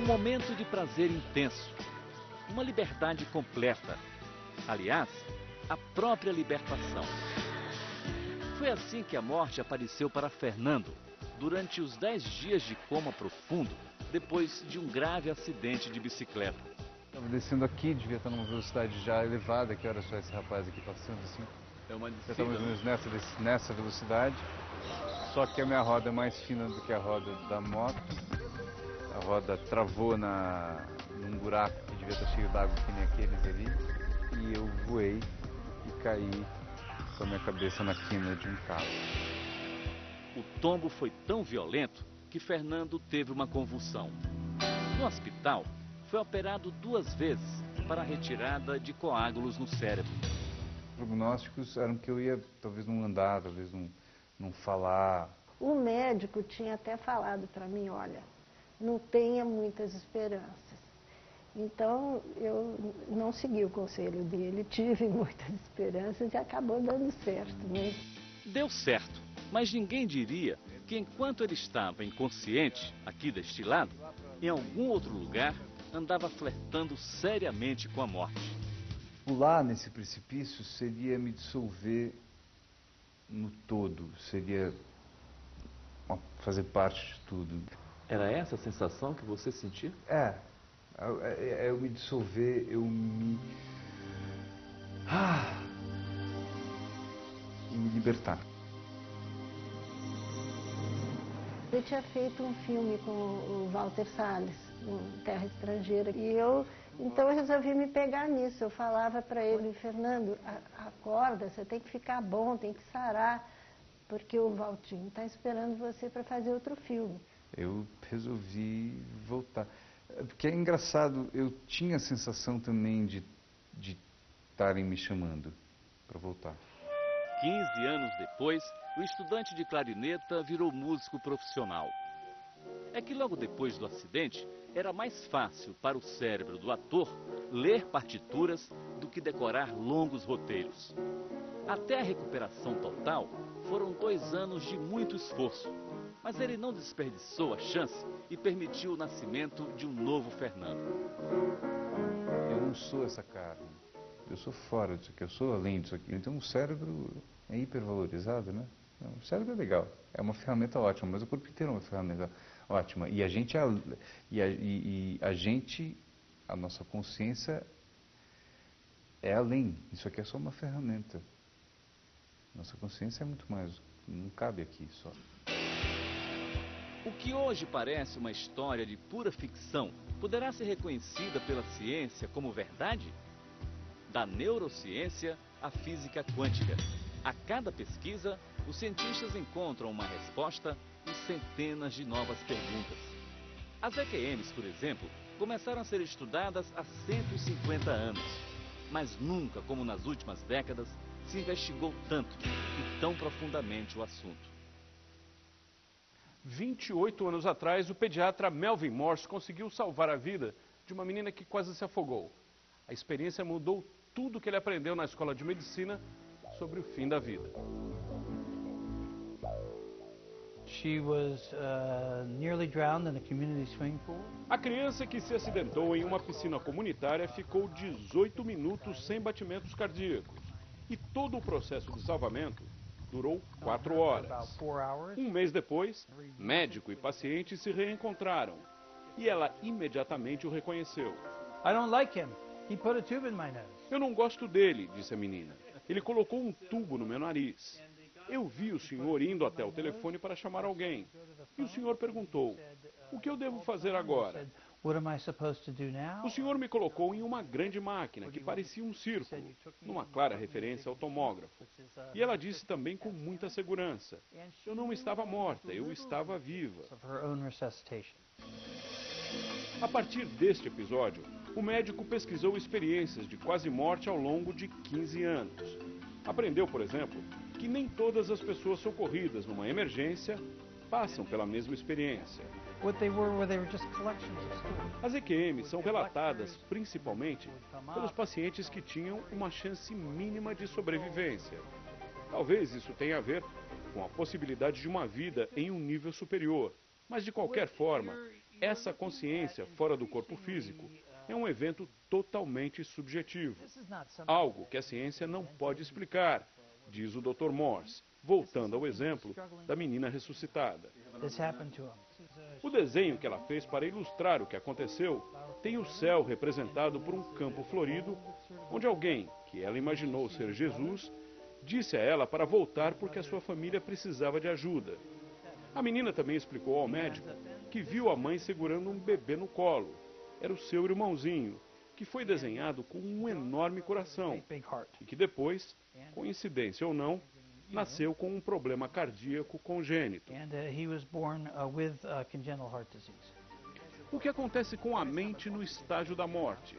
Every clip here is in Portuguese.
momento de prazer intenso, uma liberdade completa. Aliás, a própria libertação. Foi assim que a morte apareceu para Fernando, durante os 10 dias de coma profundo, depois de um grave acidente de bicicleta. Estava descendo aqui, devia estar numa velocidade já elevada. Que hora só esse rapaz aqui passando assim? É uma descida. Já estamos nessa velocidade, só que a minha roda é mais fina do que a roda da moto. A roda travou num buraco que devia estar cheio d'água, que nem aqueles ali. E eu voei e caí com a minha cabeça na quina de um carro. O tombo foi tão violento que Fernando teve uma convulsão. No hospital, foi operado 2 vezes para a retirada de coágulos no cérebro. Os prognósticos eram que eu ia talvez não andar, talvez não falar. O médico tinha até falado para mim, olha, não tenha muitas esperanças. Então, eu não segui o conselho dele, tive muitas esperanças e acabou dando certo, né? Deu certo, mas ninguém diria que enquanto ele estava inconsciente, aqui deste lado, em algum outro lugar, andava flertando seriamente com a morte. Pular nesse precipício seria me dissolver no todo, seria fazer parte de tudo. Era essa a sensação que você sentia? Eu me dissolver, e me libertar. Eu tinha feito um filme com o Walter Salles, em Terra Estrangeira, então eu resolvi me pegar nisso. Eu falava para ele, Fernando, acorda, você tem que ficar bom, tem que sarar, porque o Valtinho está esperando você para fazer outro filme. Eu resolvi voltar. Porque é engraçado, eu tinha a sensação também de estarem me chamando para voltar. 15 anos depois, o estudante de clarineta virou músico profissional. É que logo depois do acidente, era mais fácil para o cérebro do ator ler partituras do que decorar longos roteiros. Até a recuperação total, foram 2 anos de muito esforço. Mas ele não desperdiçou a chance e permitiu o nascimento de um novo Fernando. Eu não sou essa carne. Eu sou fora disso aqui, eu sou além disso aqui. Então o cérebro é hipervalorizado, né? O cérebro é legal, é uma ferramenta ótima, mas o corpo inteiro é uma ferramenta ótima. E a nossa consciência é além. Isso aqui é só uma ferramenta. Nossa consciência é muito mais, não cabe aqui só. O que hoje parece uma história de pura ficção, poderá ser reconhecida pela ciência como verdade? Da neurociência à física quântica. A cada pesquisa, os cientistas encontram uma resposta e centenas de novas perguntas. As EQMs, por exemplo, começaram a ser estudadas há 150 anos. Mas nunca, como nas últimas décadas, se investigou tanto e tão profundamente o assunto. 28 anos atrás, o pediatra Melvin Morse conseguiu salvar a vida de uma menina que quase se afogou. A experiência mudou tudo que ele aprendeu na escola de medicina sobre o fim da vida. She was nearly drowned in a community swimming pool. A criança que se acidentou em uma piscina comunitária ficou 18 minutos sem batimentos cardíacos. E todo o processo de salvamento durou 4 horas. Um mês depois, médico e paciente se reencontraram. E ela imediatamente o reconheceu. I don't like him. He put a tube in my nose. Eu não gosto dele, disse a menina. Ele colocou um tubo no meu nariz. Eu vi o senhor indo até o telefone para chamar alguém. E o senhor perguntou, o que eu devo fazer agora? What am I supposed to do now? O senhor me colocou em uma grande máquina que parecia um círculo, numa clara referência ao tomógrafo. E ela disse também com muita segurança, eu não estava morta, eu estava viva. A partir deste episódio, o médico pesquisou experiências de quase morte ao longo de 15 anos. Aprendeu, por exemplo, que nem todas as pessoas socorridas numa emergência passam pela mesma experiência. As EQMs são relatadas principalmente pelos pacientes que tinham uma chance mínima de sobrevivência. Talvez isso tenha a ver com a possibilidade de uma vida em um nível superior, mas de qualquer forma, Essa consciência fora do corpo físico é um evento totalmente subjetivo, algo que a ciência não pode explicar, diz o Dr. Morse, voltando ao exemplo da menina ressuscitada. O desenho que ela fez para ilustrar o que aconteceu tem o céu representado por um campo florido, onde alguém, que ela imaginou ser Jesus, disse a ela para voltar porque a sua família precisava de ajuda. A menina também explicou ao médico que viu a mãe segurando um bebê no colo. Era o seu irmãozinho, que foi desenhado com um enorme coração e que depois, coincidência ou não, nasceu com um problema cardíaco congênito. O que acontece com a mente no estágio da morte?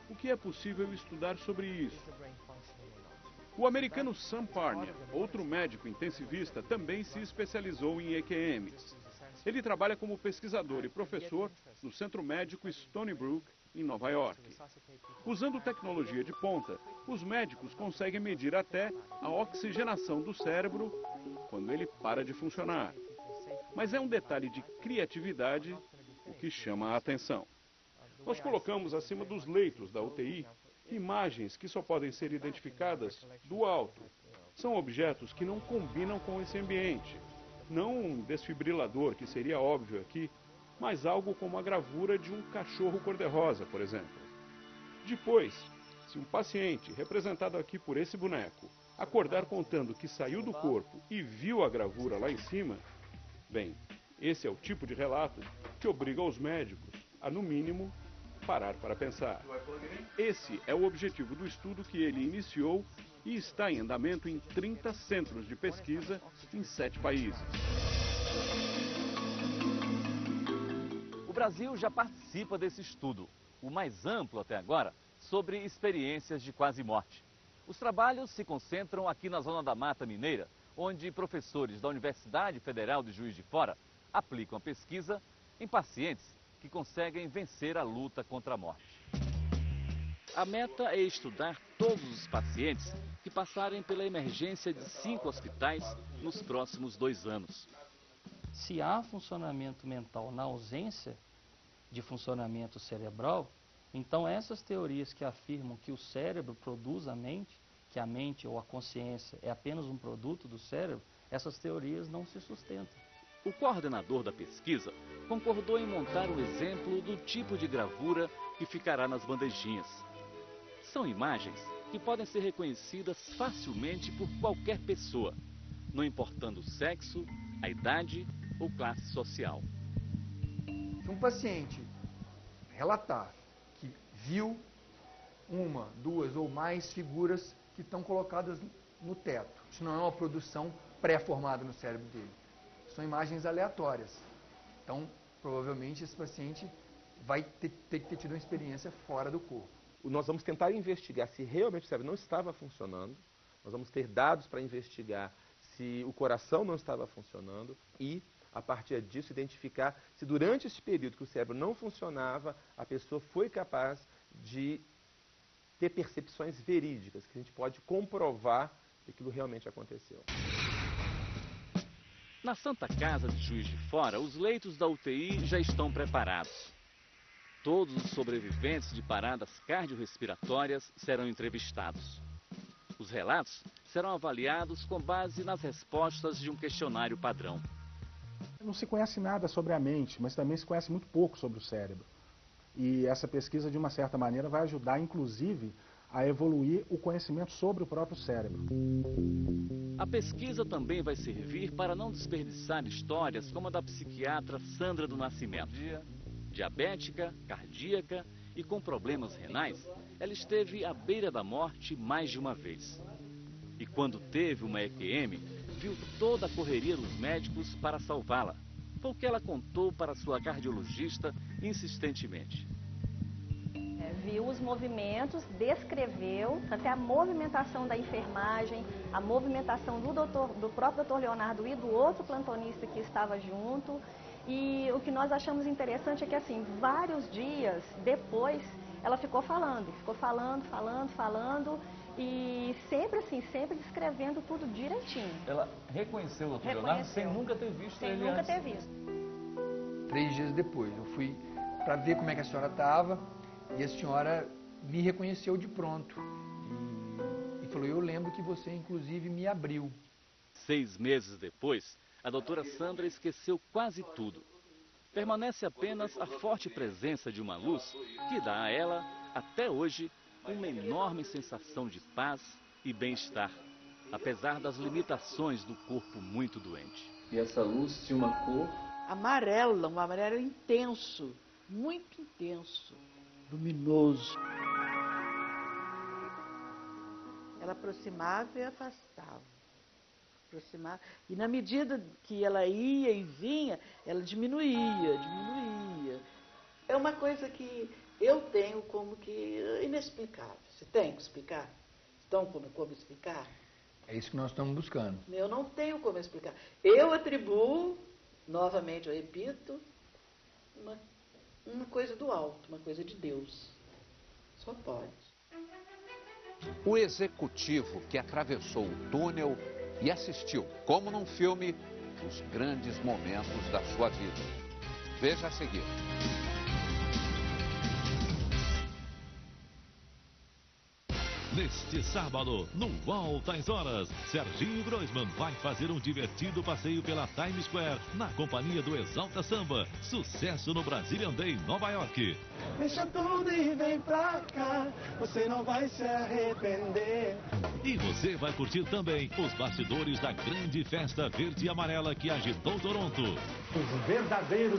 O que é possível estudar sobre isso? O americano Sam Parnia, outro médico intensivista, também se especializou em EQMs. Ele trabalha como pesquisador e professor no Centro Médico Stony Brook, em Nova York. Usando tecnologia de ponta, os médicos conseguem medir até a oxigenação do cérebro quando ele para de funcionar. Mas é um detalhe de criatividade o que chama a atenção. Nós colocamos acima dos leitos da UTI imagens que só podem ser identificadas do alto. São objetos que não combinam com esse ambiente. Não um desfibrilador, que seria óbvio aqui, mas algo como a gravura de um cachorro cor-de-rosa, por exemplo. Depois, se um paciente, representado aqui por esse boneco, acordar contando que saiu do corpo e viu a gravura lá em cima, bem, esse é o tipo de relato que obriga os médicos a, no mínimo, parar para pensar. Esse é o objetivo do estudo que ele iniciou e está em andamento em 30 centros de pesquisa em 7 países. O Brasil já participa desse estudo, o mais amplo até agora, sobre experiências de quase morte. Os trabalhos se concentram aqui na Zona da Mata Mineira, onde professores da Universidade Federal de Juiz de Fora aplicam a pesquisa em pacientes que conseguem vencer a luta contra a morte. A meta é estudar todos os pacientes que passarem pela emergência de 5 hospitais nos próximos 2 anos. Se há funcionamento mental na ausência de funcionamento cerebral, então essas teorias que afirmam que o cérebro produz a mente, que a mente ou a consciência é apenas um produto do cérebro, essas teorias não se sustentam. O coordenador da pesquisa concordou em montar um exemplo do tipo de gravura que ficará nas bandejinhas. São imagens que podem ser reconhecidas facilmente por qualquer pessoa, não importando o sexo, a idade ou classe social. Se um paciente relatar que viu uma, 2 ou mais figuras que estão colocadas no teto, isso não é uma produção pré-formada no cérebro dele. São imagens aleatórias. Então, provavelmente, esse paciente vai ter que ter tido uma experiência fora do corpo. Nós vamos tentar investigar se realmente o cérebro não estava funcionando. Nós vamos ter dados para investigar se o coração não estava funcionando e, a partir disso, identificar se durante esse período que o cérebro não funcionava, a pessoa foi capaz de ter percepções verídicas, que a gente pode comprovar que aquilo realmente aconteceu. Na Santa Casa de Juiz de Fora, os leitos da UTI já estão preparados. Todos os sobreviventes de paradas cardiorrespiratórias serão entrevistados. Os relatos serão avaliados com base nas respostas de um questionário padrão. Não se conhece nada sobre a mente, mas também se conhece muito pouco sobre o cérebro. E essa pesquisa, de uma certa maneira, vai ajudar, inclusive, a evoluir o conhecimento sobre o próprio cérebro. A pesquisa também vai servir para não desperdiçar histórias como a da psiquiatra Sandra do Nascimento. Diabética, cardíaca e com problemas renais, ela esteve à beira da morte mais de uma vez. E quando teve uma EQM, viu toda a correria dos médicos para salvá-la. Foi o que ela contou para sua cardiologista insistentemente. Viu os movimentos, descreveu até a movimentação da enfermagem, a movimentação do próprio doutor Leonardo e do outro plantonista que estava junto. E o que nós achamos interessante é que, assim, vários dias depois, ela ficou falando, e sempre assim, sempre descrevendo tudo direitinho. Ela reconheceu o doutor Leonardo sem nunca ter visto ele antes. Sem nunca ter visto. 3 dias depois. Eu fui para ver como é que a senhora estava e a senhora me reconheceu de pronto. E falou, eu lembro que você inclusive me abriu. 6 meses depois, a doutora Sandra esqueceu quase tudo. Permanece apenas a forte presença de uma luz que dá a ela, até hoje, uma enorme sensação de paz e bem-estar, apesar das limitações do corpo muito doente. E essa luz tinha uma cor? Amarela, um amarelo intenso, muito intenso, luminoso. Ela aproximava e afastava. Aproximava. E na medida que ela ia e vinha, ela diminuía. É uma coisa que eu tenho como que inexplicável. Você tem que explicar? Estão como explicar? É isso que nós estamos buscando. Eu não tenho como explicar. Eu atribuo, novamente eu repito, uma coisa do alto, uma coisa de Deus. Só pode. O executivo que atravessou o túnel e assistiu, como num filme, os grandes momentos da sua vida. Veja a seguir. Neste sábado, no Altas Horas, Serginho Groisman vai fazer um divertido passeio pela Times Square na companhia do Exalta Samba, sucesso no Brazilian Day, Nova York. Deixa tudo e vem pra cá, você não vai se arrepender. E você vai curtir também os bastidores da grande festa verde e amarela que agitou Toronto. Os verdadeiros